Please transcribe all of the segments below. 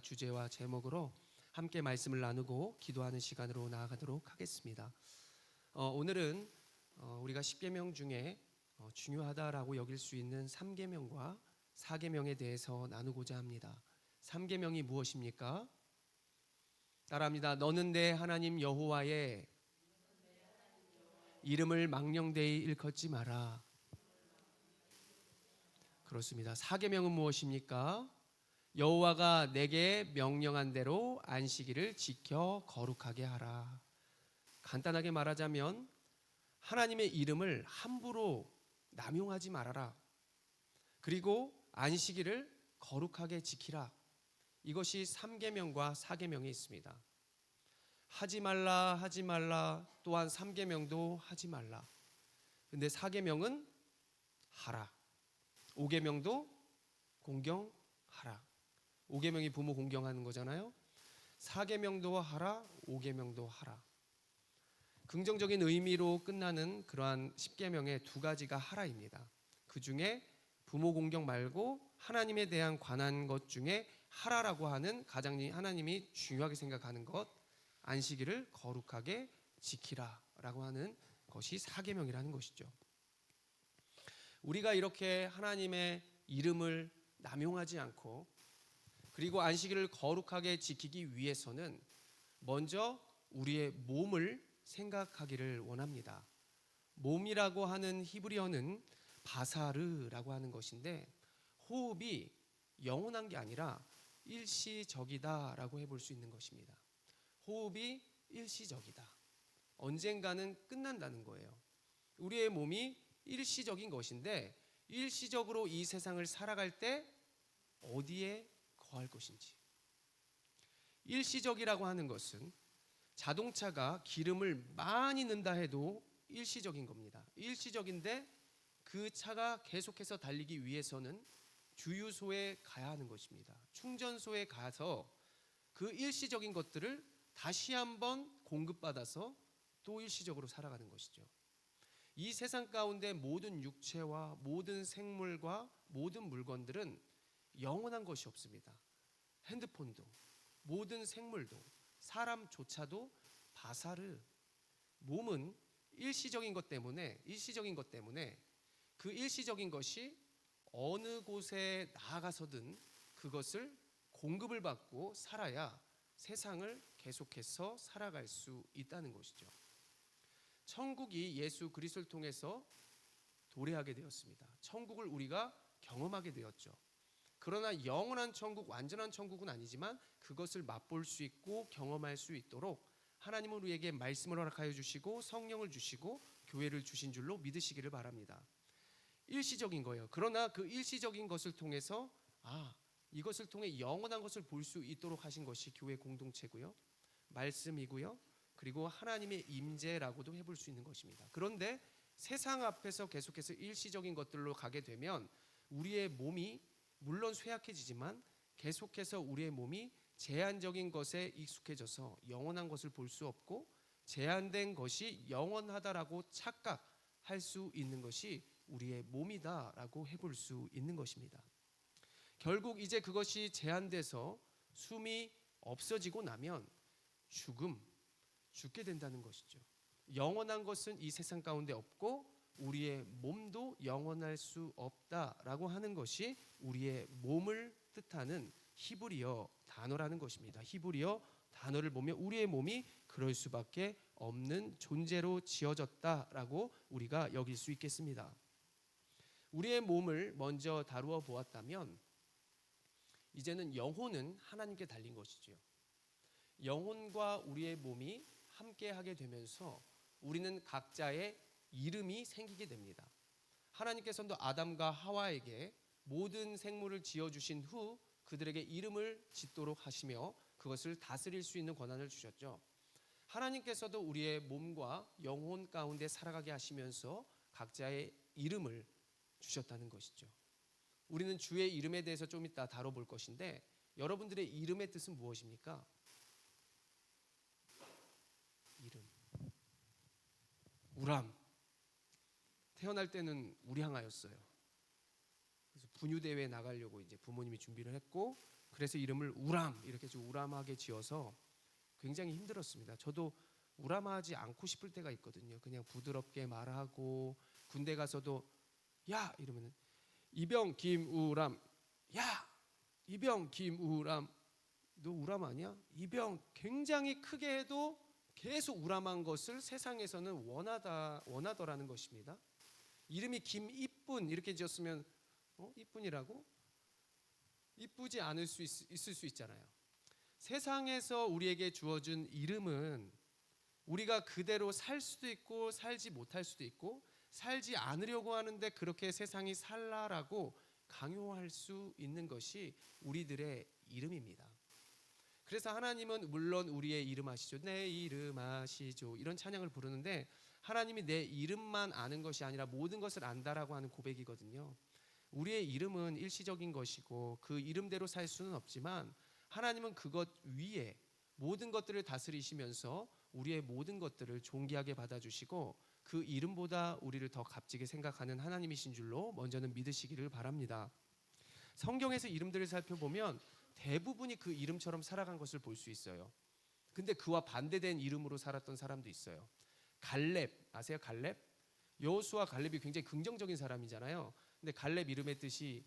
주제와 제목으로 함께 말씀을 나누고 기도하는 시간으로 나아가도록 하겠습니다. 오늘은 우리가 10계명 중에 중요하다라고 여길 수 있는 3계명과 4계명에 대해서 나누고자 합니다. 3계명이 무엇입니까? 따라합니다. 너는 내 하나님 여호와의 이름을 망령되이 일컫지 마라. 그렇습니다. 4계명은 무엇입니까? 여호와가 내게 명령한 대로 안식일을 지켜 거룩하게 하라. 간단하게 말하자면 하나님의 이름을 함부로 남용하지 말아라. 그리고 안식일을 거룩하게 지키라. 이것이 3계명과 4계명이 있습니다. 하지 말라 하지 말라, 또한 3계명도 하지 말라. 근데 4계명은 하라. 5계명도 공경하라. 5계명이 부모 공경하는 거잖아요. 4계명도 하라, 5계명도 하라. 긍정적인 의미로 끝나는 그러한 10계명의 두 가지가 하라입니다. 그 중에 부모 공경 말고 하나님에 대한 관한 것 중에 하라라고 하는 가장 하나님이 중요하게 생각하는 것, 안식일을 거룩하게 지키라라고 하는 것이 4계명이라는 것이죠. 우리가 이렇게 하나님의 이름을 남용하지 않고 그리고 안식일을 거룩하게 지키기 위해서는 먼저 우리의 몸을 생각하기를 원합니다. 몸이라고 하는 히브리어는 바사르라고 하는 것인데 호흡이 영원한 게 아니라 일시적이다라고 해볼 수 있는 것입니다. 호흡이 일시적이다. 언젠가는 끝난다는 거예요. 우리의 몸이 일시적인 것인데 일시적으로 이 세상을 살아갈 때 어디에 거할 것인지. 일시적이라고 하는 것은 자동차가 기름을 많이 넣는다 해도 일시적인 겁니다. 일시적인데 그 차가 계속해서 달리기 위해서는 주유소에 가야 하는 것입니다. 충전소에 가서 그 일시적인 것들을 다시 한번 공급받아서 또 일시적으로 살아가는 것이죠. 이 세상 가운데 모든 육체와 모든 생물과 모든 물건들은 영원한 것이 없습니다. 핸드폰도, 모든 생물도, 사람조차도 바사르. 몸은 일시적인 것 때문에 그 일시적인 것이 어느 곳에 나아가서든 그것을 공급을 받고 살아야 세상을 계속해서 살아갈 수 있다는 것이죠. 천국이 예수 그리스도를 통해서 도래하게 되었습니다. 천국을 우리가 경험하게 되었죠. 그러나 영원한 천국, 완전한 천국은 아니지만 그것을 맛볼 수 있고 경험할 수 있도록 하나님은 우리에게 말씀을 허락하여 주시고 성령을 주시고 교회를 주신 줄로 믿으시기를 바랍니다. 일시적인 거예요. 그러나 그 일시적인 것을 통해서 이것을 통해 영원한 것을 볼 수 있도록 하신 것이 교회 공동체고요. 말씀이고요. 그리고 하나님의 임재라고도 해볼 수 있는 것입니다. 그런데 세상 앞에서 계속해서 일시적인 것들로 가게 되면 우리의 몸이 물론 쇠약해지지만 계속해서 우리의 몸이 제한적인 것에 익숙해져서 영원한 것을 볼 수 없고 제한된 것이 영원하다라고 착각할 수 있는 것이 우리의 몸이다라고 해볼 수 있는 것입니다. 결국 이제 그것이 제한돼서 숨이 없어지고 나면 죽게 된다는 것이죠. 영원한 것은 이 세상 가운데 없고 우리의 몸도 영원할 수 없다라고 하는 것이 우리의 몸을 뜻하는 히브리어 단어라는 것입니다. 히브리어 단어를 보면 우리의 몸이 그럴 수밖에 없는 존재로 지어졌다라고 우리가 여길 수 있겠습니다. 우리의 몸을 먼저 다루어 보았다면 이제는 영혼은 하나님께 달린 것이죠. 영혼과 우리의 몸이 함께 하게 되면서 우리는 각자의 이름이 생기게 됩니다. 하나님께서도 아담과 하와에게 모든 생물을 지어주신 후 그들에게 이름을 짓도록 하시며 그것을 다스릴 수 있는 권한을 주셨죠. 하나님께서도 우리의 몸과 영혼 가운데 살아가게 하시면서 각자의 이름을 주셨다는 것이죠. 우리는 주의 이름에 대해서 좀 이따 다뤄볼 것인데 여러분들의 이름의 뜻은 무엇입니까? 이름. 우람. 태어날 때는 우량하였어요. 그래서 분유대회에 나가려고 이제 부모님이 준비를 했고 그래서 이름을 우람 이렇게 좀 우람하게 지어서 굉장히 힘들었습니다. 저도 우람하지 않고 싶을 때가 있거든요. 그냥 부드럽게 말하고 군대 가서도 야 이러면 이병 김우람 야 이병 김우람 너 우람 아니야? 이병 굉장히 크게 해도 계속 우람한 것을 세상에서는 원하더라는 것입니다. 이름이 김이쁜 이렇게 지었으면 이쁜이라고? 이쁘지 않을 수 있을 수 있잖아요. 세상에서 우리에게 주어진 이름은 우리가 그대로 살 수도 있고 살지 못할 수도 있고 살지 않으려고 하는데 그렇게 세상이 살라라고 강요할 수 있는 것이 우리들의 이름입니다. 그래서 하나님은 물론 우리의 이름 아시죠? 내 이름 아시죠? 이런 찬양을 부르는데 하나님이 내 이름만 아는 것이 아니라 모든 것을 안다라고 하는 고백이거든요. 우리의 이름은 일시적인 것이고 그 이름대로 살 수는 없지만 하나님은 그것 위에 모든 것들을 다스리시면서 우리의 모든 것들을 존귀하게 받아주시고 그 이름보다 우리를 더 값지게 생각하는 하나님이신 줄로 먼저는 믿으시기를 바랍니다. 성경에서 이름들을 살펴보면 대부분이 그 이름처럼 살아간 것을 볼 수 있어요. 근데 그와 반대된 이름으로 살았던 사람도 있어요. 갈렙 아세요? 갈렙? 여호수아 갈렙이 굉장히 긍정적인 사람이잖아요. 근데 갈렙 이름의 뜻이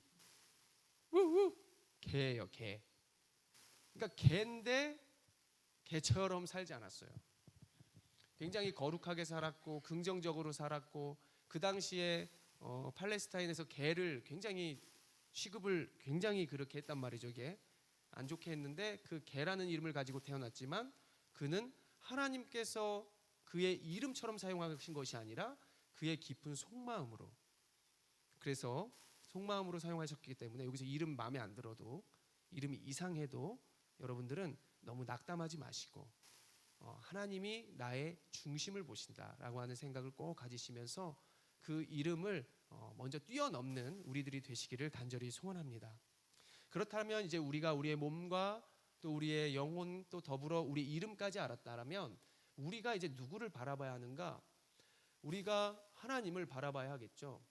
우우 개예요. 개. 그러니까 개인데 개처럼 살지 않았어요. 굉장히 거룩하게 살았고 긍정적으로 살았고 그 당시에 팔레스타인에서 개를 굉장히 취급을 굉장히 그렇게 했단 말이죠. 이게 안 좋게 했는데 그 개라는 이름을 가지고 태어났지만 그는 하나님께서 그의 이름처럼 사용하신 것이 아니라 그의 깊은 속마음으로, 그래서 속마음으로 사용하셨기 때문에 여기서 이름 마음에 안 들어도 이름이 이상해도 여러분들은 너무 낙담하지 마시고 하나님이 나의 중심을 보신다라고 하는 생각을 꼭 가지시면서 그 이름을 먼저 뛰어넘는 우리들이 되시기를 간절히 소원합니다. 그렇다면 이제 우리가 우리의 몸과 또 우리의 영혼 또 더불어 우리 이름까지 알았다라면 우리가 이제 누구를 바라봐야 하는가? 우리가 하나님을 바라봐야 하겠죠.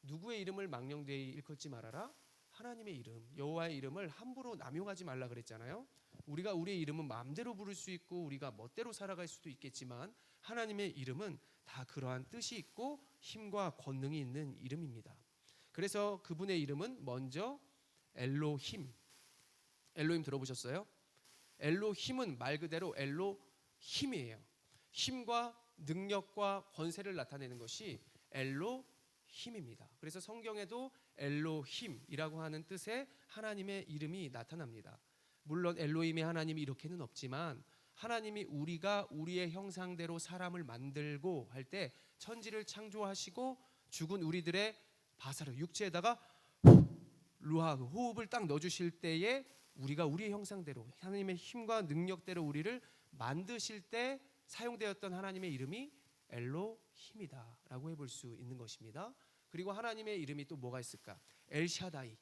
누구의 이름을 망령되이 일컫지 말아라. 하나님의 이름, 여호와의 이름을 함부로 남용하지 말라 그랬잖아요. 우리가 우리의 이름은 마음대로 부를 수 있고 우리가 멋대로 살아갈 수도 있겠지만 하나님의 이름은 다 그러한 뜻이 있고 힘과 권능이 있는 이름입니다. 그래서 그분의 이름은 먼저 엘로힘. 엘로힘 들어보셨어요? 엘로힘은 말 그대로 엘로힘이에요. 힘과 능력과 권세를 나타내는 것이 엘로힘입니다. 그래서 성경에도 엘로힘이라고 하는 뜻의 하나님의 이름이 나타납니다. 물론 엘로힘의 하나님이 이렇게는 없지만 하나님이 우리가 우리의 형상대로 사람을 만들고 할 때 천지를 창조하시고 죽은 우리들의 바사르 육체에다가 루아 호흡을 딱 넣어주실 때에 우리가 우리의 형상대로 하나님의 힘과 능력대로 우리를 만드실 때 사용되었던 하나님의 이름이 엘로힘이다라고 해볼 수 있는 것입니다. 그리고 하나님의 이름이 또 뭐가 있을까? 엘샤다이.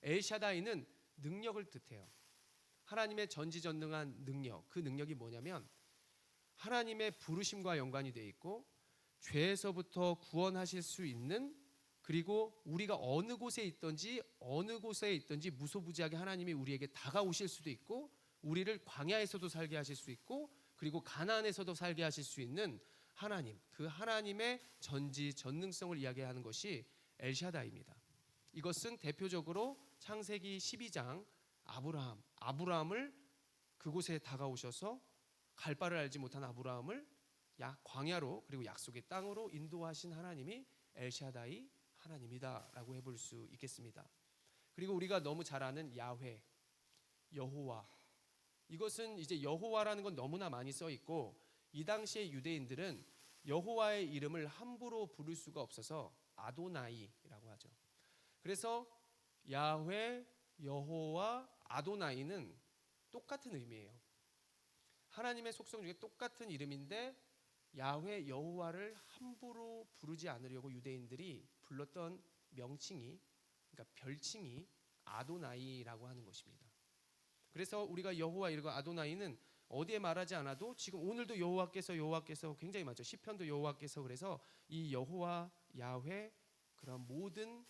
엘샤다이는 능력을 뜻해요. 하나님의 전지전능한 능력, 그 능력이 뭐냐면 하나님의 부르심과 연관이 되어 있고 죄에서부터 구원하실 수 있는, 그리고 우리가 어느 곳에 있든지 무소부지하게 하나님이 우리에게 다가오실 수도 있고 우리를 광야에서도 살게 하실 수 있고 그리고 가나안에서도 살게 하실 수 있는 하나님, 그 하나님의 전지전능성을 이야기하는 것이 엘샤다입니다. 이것은 대표적으로 창세기 12장 아브라함을 그곳에 다가오셔서 갈 바를 알지 못한 아브라함을 광야로 그리고 약속의 땅으로 인도하신 하나님이 엘샤다이 하나님이다라고 해볼 수 있겠습니다. 그리고 우리가 너무 잘 아는 야훼, 여호와, 이것은 이제 여호와라는 건 너무나 많이 써 있고 이 당시의 유대인들은 여호와의 이름을 함부로 부를 수가 없어서 아도나이라고 하죠. 그래서 야훼, 여호와, 아도나이는 똑같은 의미예요. 하나님의 속성 중에 똑같은 이름인데 야훼, 여호와를 함부로 부르지 않으려고 유대인들이 불렀던 명칭이, 그러니까 별칭이 아도나이라고 하는 것입니다. 그래서 우리가 여호와 이르고 아도나이는 어디에 말하지 않아도 지금 오늘도 여호와께서 굉장히 많죠. 시편도 여호와께서, 그래서 이 여호와, 야훼, 그런 모든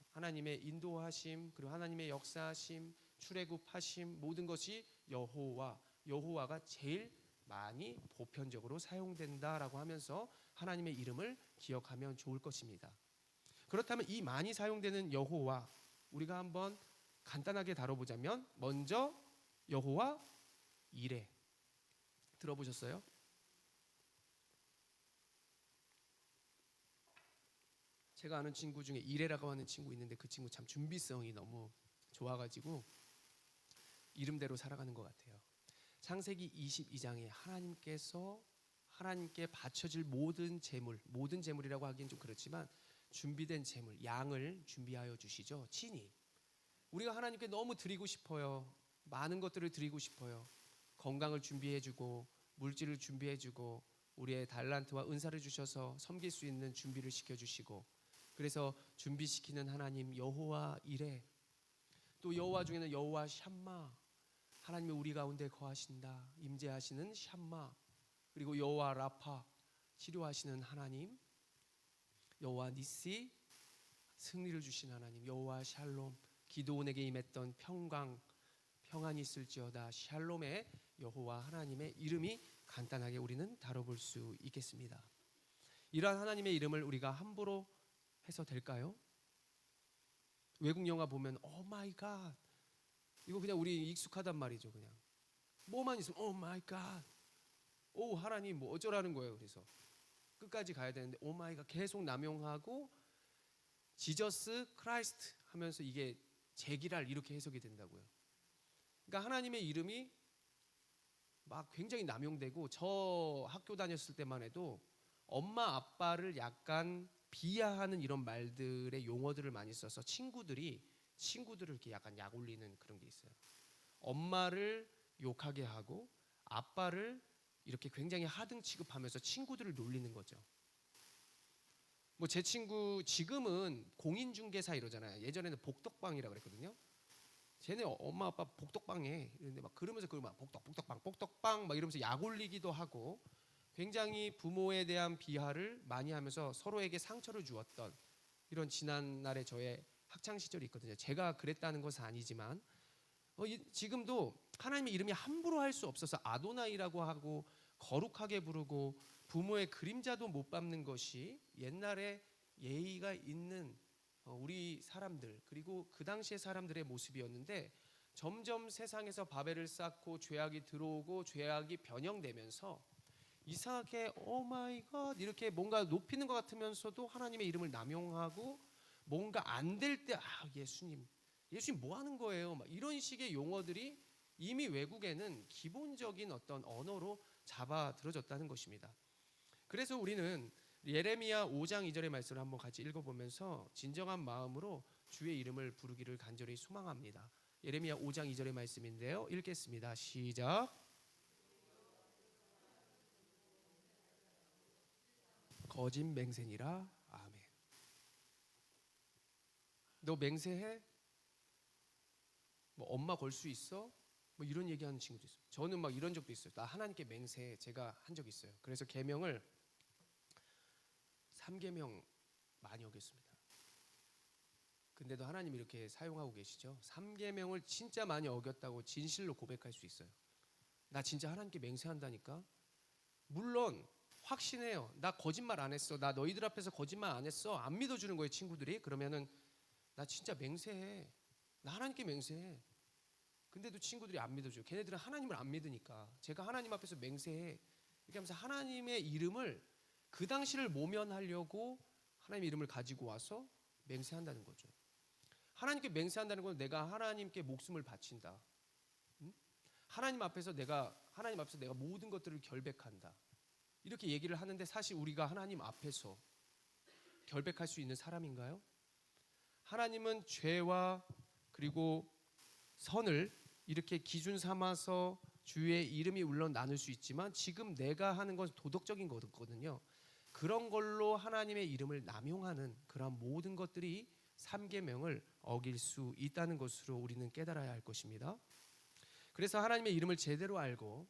하나님의 인도하심 그리고 하나님의 역사하심, 출애굽하심 모든 것이 여호와가 제일 많이 보편적으로 사용된다라고 하면서 하나님의 이름을 기억하면 좋을 것입니다. 그렇다면 이 많이 사용되는 여호와 우리가 한번 간단하게 다뤄보자면 먼저 여호와 이레 들어보셨어요? 제가 아는 친구 중에 이레라고 하는 친구 있는데 그 친구 참 준비성이 너무 좋아가지고 이름대로 살아가는 것 같아요. 창세기 22장에 하나님께 바쳐질 모든 재물이라고 하기엔 좀 그렇지만 준비된 재물, 양을 준비하여 주시죠. 친히. 우리가 하나님께 너무 드리고 싶어요. 많은 것들을 드리고 싶어요. 건강을 준비해주고 물질을 준비해주고 우리의 달란트와 은사를 주셔서 섬길 수 있는 준비를 시켜주시고 그래서 준비시키는 하나님 여호와 이레 또 여호와 중에는 여호와 샴마 하나님의 우리 가운데 거하신다 임재하시는 샴마 그리고 여호와 라파 치료하시는 하나님 여호와 니시 승리를 주신 하나님 여호와 샬롬 기드온에게 임했던 평안이 있을지어다 샬롬의 여호와 하나님의 이름이 간단하게 우리는 다뤄볼 수 있겠습니다. 이러한 하나님의 이름을 우리가 함부로 해서 될까요? 외국 영화 보면 오 마이 갓 이거 그냥 우리 익숙하단 말이죠. 그냥 뭐만 있으면 오 마이 갓 오 하나님 뭐 어쩌라는 거예요. 그래서 끝까지 가야 되는데 오 마이 갓 계속 남용하고 지저스 크라이스트 하면서 이게 제기랄 이렇게 해석이 된다고요. 그러니까 하나님의 이름이 막 굉장히 남용되고 저 학교 다녔을 때만 해도 엄마 아빠를 약간 비하하는 이런 말들의 용어들을 많이 써서 친구들을 이렇게 약간 약 올리는 그런 게 있어요. 엄마를 욕하게 하고 아빠를 이렇게 굉장히 하등 취급하면서 친구들을 놀리는 거죠. 뭐 제 친구 지금은 공인중개사 이러잖아요. 예전에는 복덕방이라 그랬거든요. 쟤네 엄마 아빠 복덕방에 이런데 막 그러면서 그걸 막 복덕방 막 이러면서 약 올리기도 하고 굉장히 부모에 대한 비하를 많이 하면서 서로에게 상처를 주었던 이런 지난날의 저의 학창 시절이 있거든요. 제가 그랬다는 것은 아니지만 지금도 하나님의 이름이 함부로 할 수 없어서 아도나이라고 하고 거룩하게 부르고 부모의 그림자도 못 밟는 것이 옛날에 예의가 있는 우리 사람들 그리고 그 당시의 사람들의 모습이었는데 점점 세상에서 바벨을 쌓고 죄악이 들어오고 죄악이 변형되면서 이상하게 오 마이 갓 이렇게 뭔가 높이는 것 같으면서도 하나님의 이름을 남용하고 뭔가 안 될 때 예수님 뭐 하는 거예요? 막 이런 식의 용어들이 이미 외국에는 기본적인 어떤 언어로 잡아들어졌다는 것입니다. 그래서 우리는 예레미야 5장 2절의 말씀을 한번 같이 읽어보면서 진정한 마음으로 주의 이름을 부르기를 간절히 소망합니다. 예레미야 5장 2절의 말씀인데요. 읽겠습니다. 시작. 거짓 맹세니라. 아멘. 너 맹세해? 뭐 엄마 걸 수 있어? 뭐 이런 얘기하는 친구도 있어요. 저는 막 이런 적도 있어요. 나 하나님께 맹세 제가 한 적 있어요. 그래서 계명을 3계명 많이 어겼습니다. 근데도 하나님 이렇게 사용하고 계시죠. 3계명을 진짜 많이 어겼다고 진실로 고백할 수 있어요. 나 진짜 하나님께 맹세한다니까. 물론 확신해요. 나 거짓말 안 했어. 나 너희들 앞에서 거짓말 안 했어. 안 믿어주는 거예요 친구들이. 그러면은 나 진짜 맹세해. 나 하나님께 맹세해. 근데도 친구들이 안 믿어줘요. 걔네들은 하나님을 안 믿으니까. 제가 하나님 앞에서 맹세해. 이렇게 하면서 하나님의 이름을 그 당시를 모면하려고 하나님의 이름을 가지고 와서 맹세한다는 거죠. 하나님께 맹세한다는 건 내가 하나님께 목숨을 바친다. 하나님 앞에서 내가 모든 것들을 결백한다. 이렇게 얘기를 하는데 사실 우리가 하나님 앞에서 결백할 수 있는 사람인가요? 하나님은 죄와 그리고 선을 이렇게 기준 삼아서 주의 이름이 물론 나눌 수 있지만 지금 내가 하는 건 도덕적인 거거든요. 그런 걸로 하나님의 이름을 남용하는 그런 모든 것들이 3계명을 어길 수 있다는 것으로 우리는 깨달아야 할 것입니다. 그래서 하나님의 이름을 제대로 알고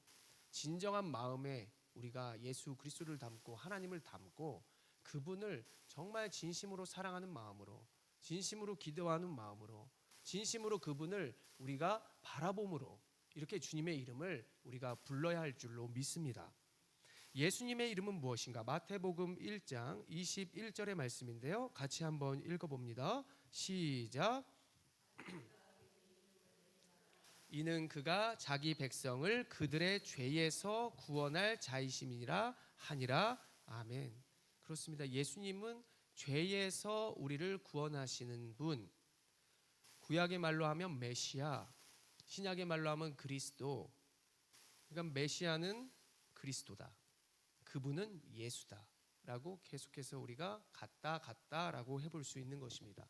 진정한 마음에 우리가 예수 그리스도를 닮고 하나님을 닮고 그분을 정말 진심으로 사랑하는 마음으로 진심으로 기도하는 마음으로 진심으로 그분을 우리가 바라봄으로 이렇게 주님의 이름을 우리가 불러야 할 줄로 믿습니다. 예수님의 이름은 무엇인가? 마태복음 1장 21절의 말씀인데요. 같이 한번 읽어봅니다. 시작. 이는 그가 자기 백성을 그들의 죄에서 구원할 자이심이라 하니라. 아멘. 그렇습니다. 예수님은 죄에서 우리를 구원하시는 분. 구약의 말로 하면 메시아, 신약의 말로 하면 그리스도. 그러니까 메시아는 그리스도다. 그분은 예수다. 라고 계속해서 우리가 같다라고 해볼 수 있는 것입니다.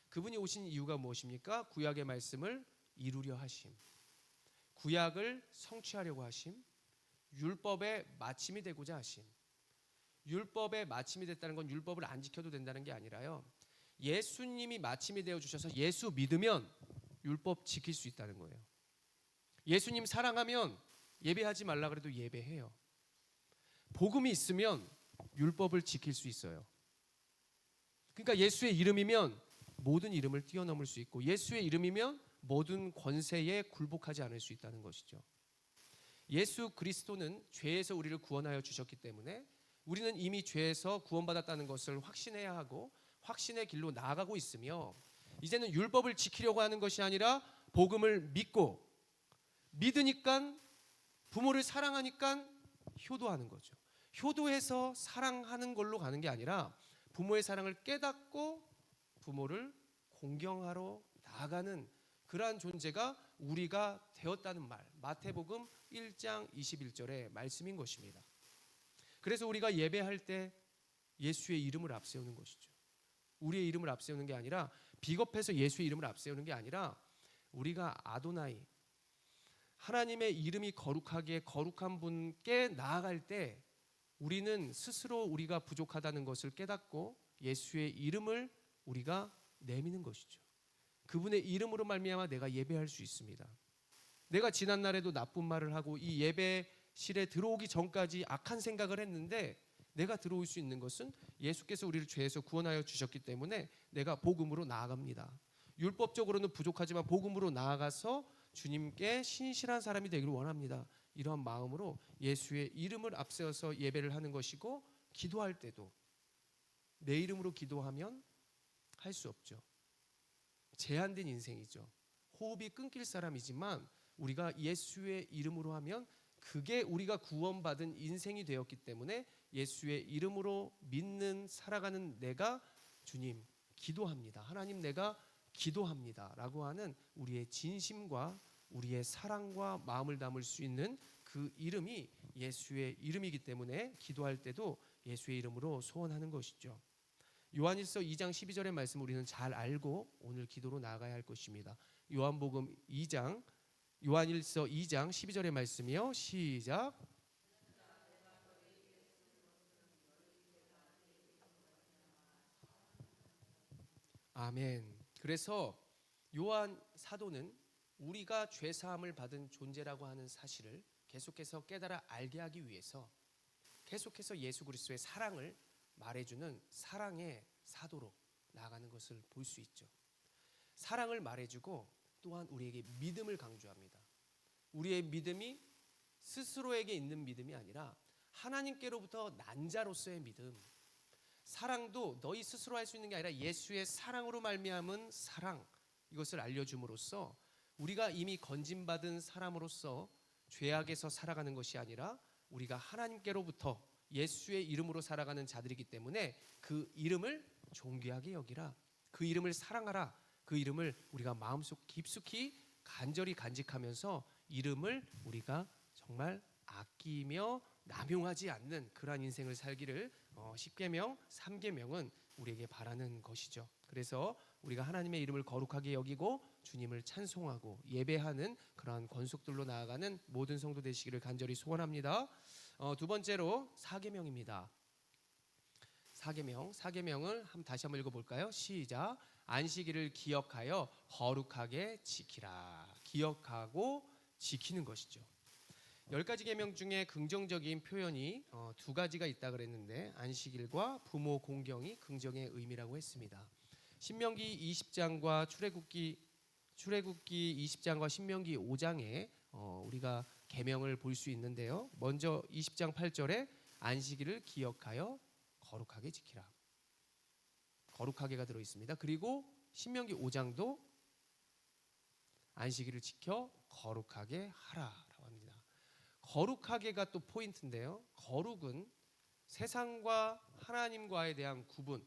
그분이 오신 이유가 무엇입니까? 구약의 말씀을 이루려 하심, 구약을 성취하려고 하심, 율법의 마침이 되고자 하심. 율법의 마침이 됐다는 건 율법을 안 지켜도 된다는 게 아니라요, 예수님이 마침이 되어 주셔서 예수 믿으면 율법 지킬 수 있다는 거예요. 예수님 사랑하면 예배하지 말라 그래도 예배해요. 복음이 있으면 율법을 지킬 수 있어요. 그러니까 예수의 이름이면 모든 이름을 뛰어넘을 수 있고, 예수의 이름이면 모든 권세에 굴복하지 않을 수 있다는 것이죠. 예수 그리스도는 죄에서 우리를 구원하여 주셨기 때문에 우리는 이미 죄에서 구원받았다는 것을 확신해야 하고 확신의 길로 나아가고 있으며, 이제는 율법을 지키려고 하는 것이 아니라 복음을 믿고, 믿으니까 부모를 사랑하니까 효도하는 거죠. 효도해서 사랑하는 걸로 가는 게 아니라 부모의 사랑을 깨닫고 부모를 공경하러 나아가는 그러한 존재가 우리가 되었다는 말, 마태복음 1장 21절의 말씀인 것입니다. 그래서 우리가 예배할 때 예수의 이름을 앞세우는 것이죠. 우리의 이름을 앞세우는 게 아니라, 비겁해서 예수의 이름을 앞세우는 게 아니라, 우리가 아도나이, 하나님의 이름이 거룩하게 거룩한 분께 나아갈 때 우리는 스스로 우리가 부족하다는 것을 깨닫고 예수의 이름을 우리가 내미는 것이죠. 그분의 이름으로 말미암아 내가 예배할 수 있습니다. 내가 지난 날에도 나쁜 말을 하고 이 예배실에 들어오기 전까지 악한 생각을 했는데, 내가 들어올 수 있는 것은 예수께서 우리를 죄에서 구원하여 주셨기 때문에 내가 복음으로 나아갑니다. 율법적으로는 부족하지만 복음으로 나아가서 주님께 신실한 사람이 되기를 원합니다. 이러한 마음으로 예수의 이름을 앞세워서 예배를 하는 것이고, 기도할 때도 내 이름으로 기도하면 할 수 없죠. 제한된 인생이죠. 호흡이 끊길 사람이지만 우리가 예수의 이름으로 하면 그게 우리가 구원받은 인생이 되었기 때문에 예수의 이름으로 믿는 살아가는 내가 주님 기도합니다, 하나님 내가 기도합니다 라고 하는 우리의 진심과 우리의 사랑과 마음을 담을 수 있는 그 이름이 예수의 이름이기 때문에 기도할 때도 예수의 이름으로 소원하는 것이죠. 요한일서 2장 12절의 말씀 우리는 잘 알고 오늘 기도로 나아가야 할 것입니다. 요한복음 2장, 요한일서 2장 12절의 말씀이요. 시작. 아멘. 그래서 요한 사도는 우리가 죄 사함을 받은 존재라고 하는 사실을 계속해서 깨달아 알게 하기 위해서 계속해서 예수 그리스도의 사랑을 말해주는 사랑의 사도로 나아가는 것을 볼 수 있죠. 사랑을 말해주고 또한 우리에게 믿음을 강조합니다. 우리의 믿음이 스스로에게 있는 믿음이 아니라 하나님께로부터 난 자로서의 믿음. 사랑도 너희 스스로 할 수 있는 게 아니라 예수의 사랑으로 말미암은 사랑, 이것을 알려줌으로써 우리가 이미 건진받은 사람으로서 죄악에서 살아가는 것이 아니라 우리가 하나님께로부터 예수의 이름으로 살아가는 자들이기 때문에 그 이름을 존귀하게 여기라, 그 이름을 사랑하라, 그 이름을 우리가 마음속 깊숙이 간절히 간직하면서 이름을 우리가 정말 아끼며 남용하지 않는 그러한 인생을 살기를 10계명, 3계명은 우리에게 바라는 것이죠. 그래서 우리가 하나님의 이름을 거룩하게 여기고 주님을 찬송하고 예배하는 그러한 권속들로 나아가는 모든 성도 되시기를 간절히 소원합니다. 두 번째로 4계명입니다. 4계명을 다시 한번 읽어볼까요? 시작. 안식일을 기억하여 거룩하게 지키라. 기억하고 지키는 것이죠. 10가지 계명 중에 긍정적인 표현이 두 가지가 있다 그랬는데, 안식일과 부모 공경이 긍정의 의미라고 했습니다. 신명기 20장과 출애굽기 출애굽기 20장과 신명기 5장에 우리가 계명을 볼 수 있는데요. 먼저 20장 8절에 안식일을 기억하여 거룩하게 지키라. 거룩하게가 들어 있습니다. 그리고 신명기 5장도 안식일을 지켜 거룩하게 하라라고 합니다. 거룩하게가 또 포인트인데요. 거룩은 세상과 하나님과에 대한 구분.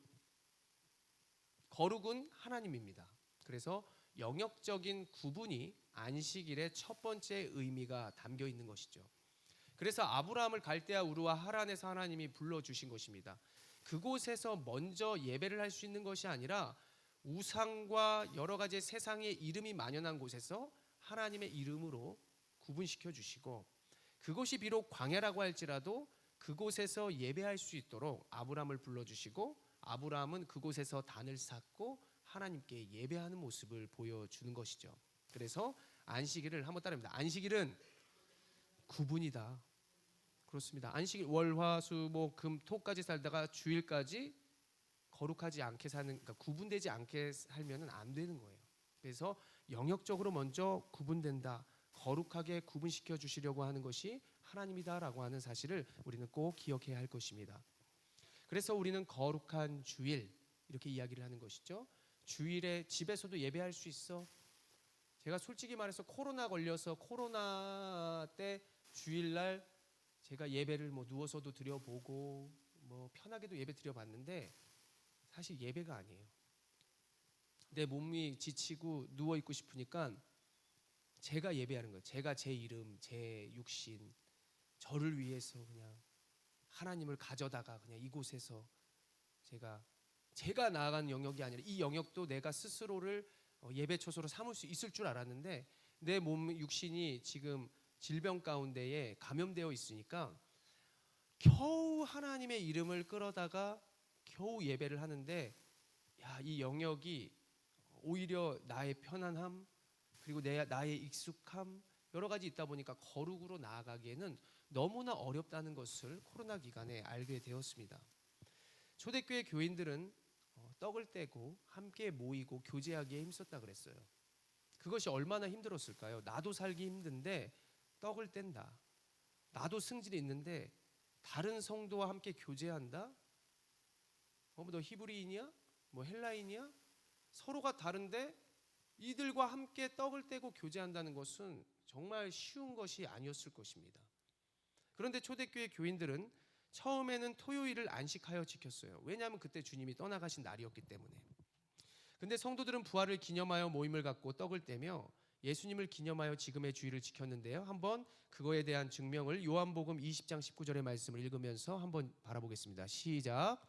거룩은 하나님입니다. 그래서 영역적인 구분이 안식일의 첫 번째 의미가 담겨 있는 것이죠. 그래서 아브라함을 갈대아 우르와 하란에서 하나님이 불러주신 것입니다. 그곳에서 먼저 예배를 할 수 있는 것이 아니라 우상과 여러 가지 세상의 이름이 만연한 곳에서 하나님의 이름으로 구분시켜 주시고, 그곳이 비록 광야라고 할지라도 그곳에서 예배할 수 있도록 아브라함을 불러주시고, 아브라함은 그곳에서 단을 쌓고 하나님께 예배하는 모습을 보여주는 것이죠. 그래서 안식일을 한번 따라합니다. 안식일은 구분이다. 그렇습니다. 안식일 월화수목금 토까지 살다가 주일까지 거룩하지 않게 사는, 그러니까 구분되지 않게 살면은 안 되는 거예요. 그래서 영역적으로 먼저 구분된다. 거룩하게 구분시켜 주시려고 하는 것이 하나님이다라고 하는 사실을 우리는 꼭 기억해야 할 것입니다. 그래서 우리는 거룩한 주일 이렇게 이야기를 하는 것이죠. 주일에 집에서도 예배할 수 있어. 제가 솔직히 말해서 코로나 걸려서 코로나 때 주일날 제가 예배를 누워서도 드려보고 편하게도 예배 드려봤는데 사실 예배가 아니에요. 내 몸이 지치고 누워 있고 싶으니까 제가 예배하는 거예요. 제가 제 이름, 제 육신, 저를 위해서 그냥 하나님을 가져다가 그냥 이곳에서 제가 나아가는 영역이 아니라 이 영역도 내가 스스로를 예배 처소로 삼을 수 있을 줄 알았는데 내 몸 육신이 지금 질병 가운데에 감염되어 있으니까 겨우 하나님의 이름을 끌어다가 겨우 예배를 하는데, 이 영역이 오히려 나의 편안함 그리고 나의 익숙함 여러 가지 있다 보니까 거룩으로 나아가기에는 너무나 어렵다는 것을 코로나 기간에 알게 되었습니다. 초대교회 교인들은 떡을 떼고 함께 모이고 교제하기에 힘썼다 그랬어요. 그것이 얼마나 힘들었을까요? 나도 살기 힘든데 떡을 뗀다. 나도 승질이 있는데 다른 성도와 함께 교제한다. 너 히브리인이야? 헬라인이야? 서로가 다른데 이들과 함께 떡을 떼고 교제한다는 것은 정말 쉬운 것이 아니었을 것입니다. 그런데 초대교회 교인들은 처음에는 토요일을 안식하여 지켰어요. 왜냐하면 그때 주님이 떠나가신 날이었기 때문에. 근데 성도들은 부활을 기념하여 모임을 갖고 떡을 떼며 예수님을 기념하여 지금의 주일을 지켰는데요. 한번 그거에 대한 증명을 요한복음 20장 19절의 말씀을 읽으면서 한번 바라보겠습니다. 시작.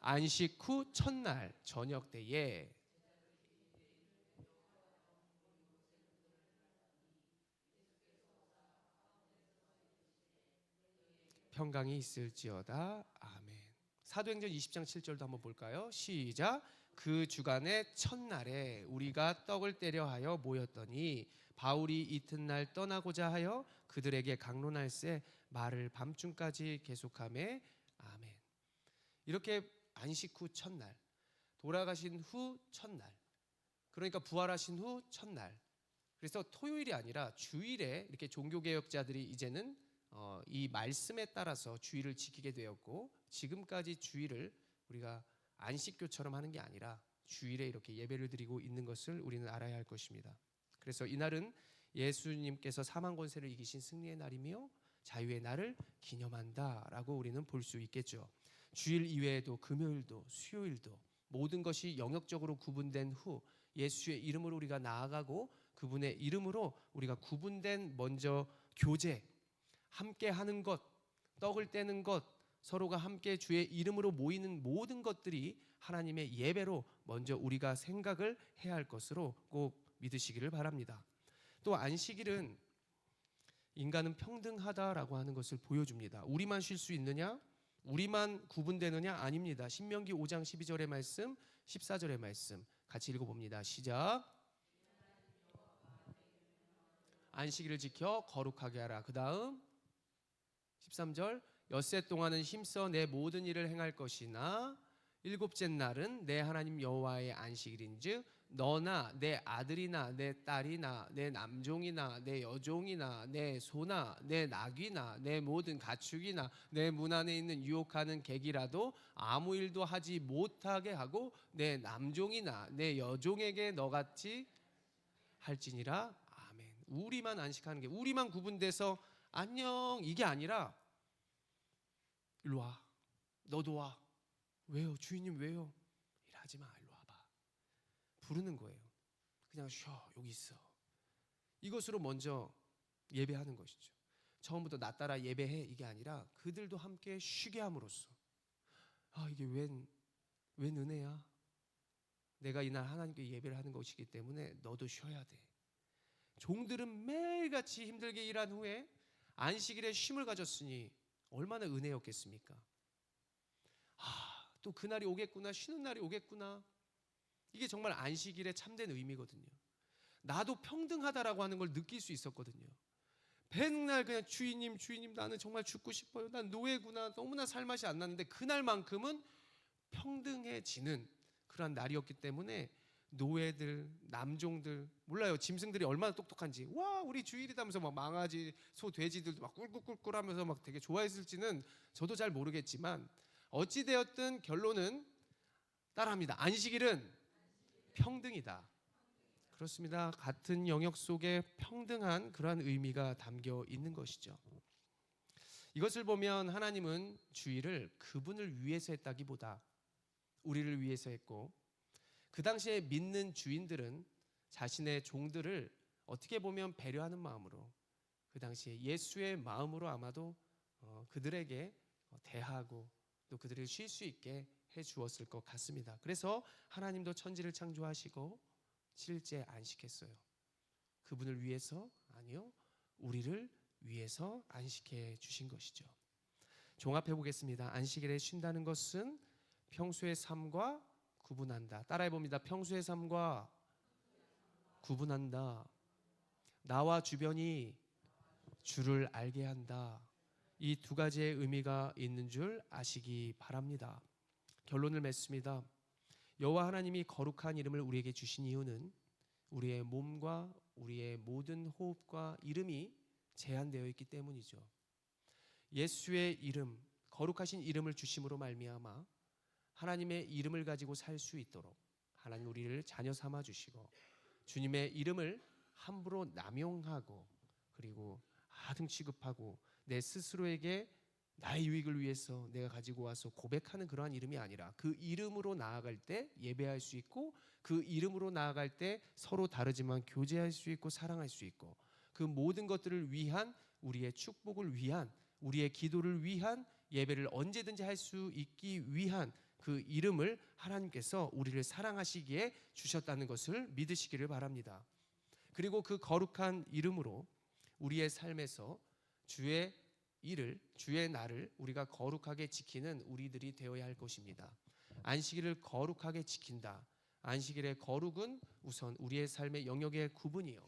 안식 후 첫날 저녁 때에 평강이 있을지어다. 아멘. 사도행전 20장 7절도 한번 볼까요? 시작. 그 주간의 첫날에 우리가 떡을 떼려 하여 모였더니 바울이 이튿날 떠나고자 하여 그들에게 강론할새 말을 밤중까지 계속하매. 아멘. 이렇게 안식 후 첫날, 돌아가신 후 첫날, 그러니까 부활하신 후 첫날. 그래서 토요일이 아니라 주일에 이렇게 종교개혁자들이 이제는 이 말씀에 따라서 주일을 지키게 되었고, 지금까지 주일을 우리가 안식교처럼 하는 게 아니라 주일에 이렇게 예배를 드리고 있는 것을 우리는 알아야 할 것입니다. 그래서 이날은 예수님께서 사망 권세를 이기신 승리의 날이며 자유의 날을 기념한다라고 우리는 볼 수 있겠죠. 주일 이외에도 금요일도 수요일도 모든 것이 영역적으로 구분된 후 예수의 이름으로 우리가 나아가고 그분의 이름으로 우리가 구분된 먼저 교제, 함께 하는 것, 떡을 떼는 것, 서로가 함께 주의 이름으로 모이는 모든 것들이 하나님의 예배로 먼저 우리가 생각을 해야 할 것으로 꼭 믿으시기를 바랍니다. 또 안식일은 인간은 평등하다라고 하는 것을 보여줍니다. 우리만 쉴 수 있느냐? 우리만 구분되느냐? 아닙니다. 신명기 5장 12절의 말씀, 14절의 말씀 같이 읽어봅니다. 시작. 안식일을 지켜 거룩하게 하라. 그 다음 13절. 엿새 동안은 힘써 내 모든 일을 행할 것이나 일곱째 날은 내 하나님 여호와의 안식일인즉 너나 내 아들이나 내 딸이나 내 남종이나 내 여종이나 내 소나 내 낙이나 내 모든 가축이나 내 문 안에 있는 유혹하는 객이라도 아무 일도 하지 못하게 하고 내 남종이나 내 여종에게 너같이 할지니라. 아멘. 우리만 안식하는 게, 우리만 구분돼서 안녕 이게 아니라 일로 와, 너도 와. 왜요? 주인님 왜요? 일하지 마, 일로 와봐. 부르는 거예요. 그냥 쉬어, 여기 있어. 이것으로 먼저 예배하는 것이죠. 처음부터 나 따라 예배해 이게 아니라 그들도 함께 쉬게 함으로써, 아 이게 웬 은혜야. 내가 이날 하나님께 예배를 하는 것이기 때문에 너도 쉬어야 돼. 종들은 매일같이 힘들게 일한 후에 안식일에 쉼을 가졌으니 얼마나 은혜였겠습니까? 또 그날이 오겠구나, 쉬는 날이 오겠구나. 이게 정말 안식일의 참된 의미거든요. 나도 평등하다라고 하는 걸 느낄 수 있었거든요. 맨날 그냥 주인님 나는 정말 죽고 싶어요, 난 노예구나, 너무나 살맛이 안 나는데 그날만큼은 평등해지는 그러한 날이었기 때문에 노예들, 남종들, 몰라요, 짐승들이 얼마나 똑똑한지, 와 우리 주일이다 하면서 막 망아지, 소, 돼지들도 막 꿀꿀꿀꿀 하면서 막 되게 좋아했을지는 저도 잘 모르겠지만 어찌되었든 결론은 따라합니다. 안식일은 평등이다. 그렇습니다. 같은 영역 속에 평등한 그러한 의미가 담겨 있는 것이죠. 이것을 보면 하나님은 주일을 그분을 위해서 했다기보다 우리를 위해서 했고, 그 당시에 믿는 주인들은 자신의 종들을 어떻게 보면 배려하는 마음으로, 그 당시에 예수의 마음으로 아마도 그들에게 대하고 또 그들을 쉴 수 있게 해 주었을 것 같습니다. 그래서 하나님도 천지를 창조하시고 실제 안식했어요. 그분을 위해서? 아니요, 우리를 위해서 안식해 주신 것이죠. 종합해 보겠습니다. 안식일에 쉰다는 것은 평소의 삶과 구분한다. 따라해 봅니다. 평소의 삶과 구분한다. 나와 주변이 주를 알게 한다. 이 두 가지의 의미가 있는 줄 아시기 바랍니다. 결론을 맺습니다. 여호와 하나님이 거룩한 이름을 우리에게 주신 이유는 우리의 몸과 우리의 모든 호흡과 이름이 제한되어 있기 때문이죠. 예수의 이름, 거룩하신 이름을 주심으로 말미암아 하나님의 이름을 가지고 살 수 있도록 하나님 우리를 자녀 삼아 주시고, 주님의 이름을 함부로 남용하고 그리고 하등 취급하고 내 스스로에게 나의 유익을 위해서 내가 가지고 와서 고백하는 그러한 이름이 아니라 그 이름으로 나아갈 때 예배할 수 있고, 그 이름으로 나아갈 때 서로 다르지만 교제할 수 있고 사랑할 수 있고, 그 모든 것들을 위한, 우리의 축복을 위한, 우리의 기도를 위한, 예배를 언제든지 할 수 있기 위한 그 이름을 하나님께서 우리를 사랑하시기에 주셨다는 것을 믿으시기를 바랍니다. 그리고 그 거룩한 이름으로 우리의 삶에서 주의 일을, 주의 날을 우리가 거룩하게 지키는 우리들이 되어야 할 것입니다. 안식일을 거룩하게 지킨다. 안식일의 거룩은 우선 우리의 삶의 영역의 구분이요,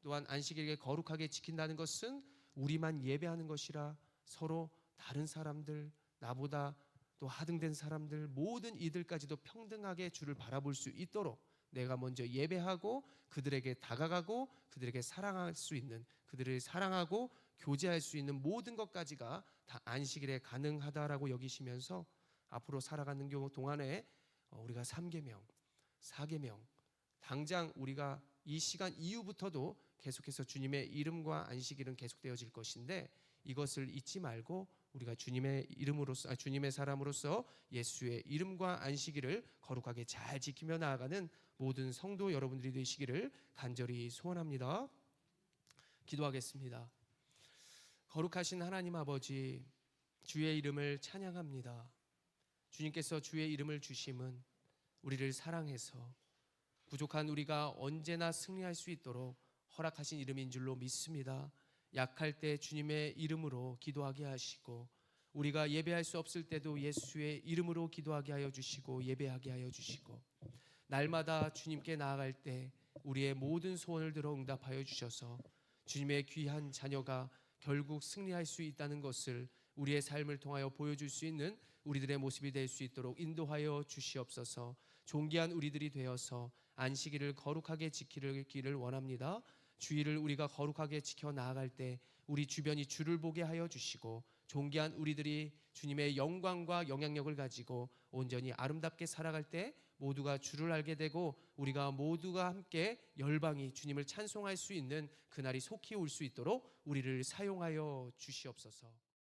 또한 안식일을 거룩하게 지킨다는 것은 우리만 예배하는 것이라 서로 다른 사람들, 나보다 또 하등된 사람들, 모든 이들까지도 평등하게 주를 바라볼 수 있도록 내가 먼저 예배하고 그들에게 다가가고 그들에게 사랑할 수 있는, 그들을 사랑하고 교제할 수 있는 모든 것까지가 다 안식일에 가능하다라고 여기시면서 앞으로 살아가는 동안에 우리가 3계명, 4계명, 당장 우리가 이 시간 이후부터도 계속해서 주님의 이름과 안식일은 계속되어질 것인데, 이것을 잊지 말고 우리가 주님의 이름으로서, 주님의 사람으로서 예수의 이름과 안식일을 거룩하게 잘 지키며 나아가는 모든 성도 여러분들이 되시기를 간절히 소원합니다. 기도하겠습니다. 거룩하신 하나님 아버지, 주의 이름을 찬양합니다. 주님께서 주의 이름을 주심은 우리를 사랑해서 부족한 우리가 언제나 승리할 수 있도록 허락하신 이름인 줄로 믿습니다. 약할 때 주님의 이름으로 기도하게 하시고, 우리가 예배할 수 없을 때도 예수의 이름으로 기도하게 하여 주시고 예배하게 하여 주시고, 날마다 주님께 나아갈 때 우리의 모든 소원을 들어 응답하여 주셔서 주님의 귀한 자녀가 결국 승리할 수 있다는 것을 우리의 삶을 통하여 보여줄 수 있는 우리들의 모습이 될 수 있도록 인도하여 주시옵소서. 존귀한 우리들이 되어서 안식일을 거룩하게 지키기를 원합니다. 주일을 우리가 거룩하게 지켜 나아갈 때 우리 주변이 주를 보게 하여 주시고 존귀한 우리들이 주님의 영광과 영향력을 가지고 온전히 아름답게 살아갈 때 모두가 주를 알게 되고 우리가 모두가 함께 열방이 주님을 찬송할 수 있는 그날이 속히 올 수 있도록 우리를 사용하여 주시옵소서.